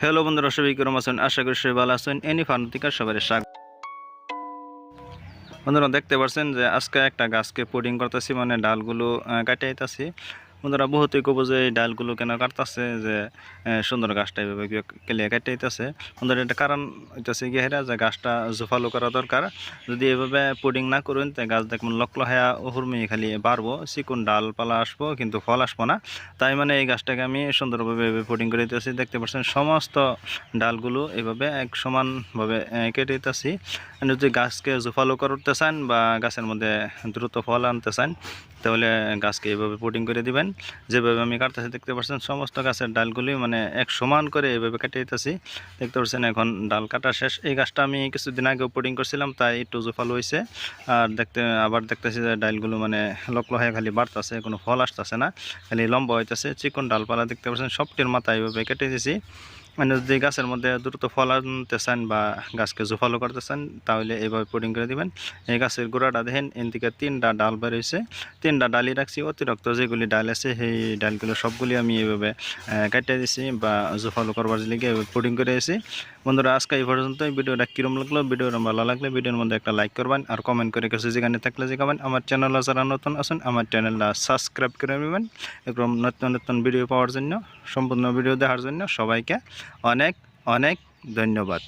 Hello বন্ধুরা, সবাই কেমন আছেন? আশা করি সবাই ভালো আছেন। এনি ফার্ম থেকে সবাই স্বাগত। বন্ধুরা দেখতে পাচ্ছেন যে আজকে একটা গাছকে পুডিং করতেছি, মানে ডালগুলো কাটে আইতাছি। বন্ধুরা বহুতই কব যে এই ডালগুলো কেন কাটতেছে, যে সুন্দর গাছটা এইভাবে কেলিয়ে কাটে আইতাছে। বন্ধুরা এটা কারণ হইতেছে গিয়ে হেরা যে গাছটা জোফালো করা দরকার। যদি এভাবে পুডিং না করুন তো গাছ দেখবেন লকলহায়া হুরমি খালি বাড়বো, চিকুন ডালপালা আসবো কিন্তু ফল আসবো না। তাই মানে এই গাছটাকে আমি সুন্দরভাবে পুডিং করে দিতেছি। দেখতে পাচ্ছেন সমস্ত ডালগুলো এভাবে এক সমানভাবে কেটে দিতেছি। যদি গাছকে জোফালো করতে চান বা গাছের মধ্যে দ্রুত ফল আনতে চান তাহলে গাছকে এইভাবে পুডিং করে দিবেন। যেভাবে আমি কাটতেছি দেখতে পাচ্ছেন সমস্ত গাছের ডালগুলি মানে এক সমান করে এইভাবে কেটে দিতেছি। দেখতে পাচ্ছেন এখন ডাল কাটা শেষ। এই গাছটা আমি কিছুদিন আগেও পুডিং করছিলাম, তাই একটু জোফালো হয়েছে। আর আবার দেখতেছি যে ডালগুলো মানে লকলহায় খালি বাড়তেছে, কোনো ফল আসতেছে না, খালি লম্বা হইতেছে। চিকন ডালপালা দেখতে পাচ্ছেন সবটির মাথা এইভাবে কেটে দিয়েছি। মানে যদি গাছের মধ্যে দ্রুত ফল আনতে চান বা গাছকে জোফালো করতে চান তাহলে এইভাবে পুডিং করে দিবেন। এই গাছের গোড়াটা দেখেন এদিকে 3টা ডাল বেরোইছে, 3টা ডালই রাখছি। অতিরিক্ত যেগুলি ডাল আছে সেই ডালগুলো সবগুলি আমি এইভাবে কাটিয়ে দিছি বা জোফালো করবার লিগে পুডিং করে দিয়েছি। বন্ধুরা আজকে এই পর্যন্ত। ভিডিওটা কীরকম লাগলো, ভিডিওটা ভালো লাগলে ভিডিওর মধ্যে একটা লাইক করবেন আর কমেন্ট করে কিছু যেখানে থাকলে যেখানে আমার চ্যানেলে যারা নতুন আছেন আমার চ্যানেলটা সাবস্ক্রাইব করে নেবেন এরকম নতুন নতুন ভিডিও পাওয়ার জন্য। সম্পূর্ণ ভিডিও দেখার জন্য সবাইকে অনেক অনেক ধন্যবাদ।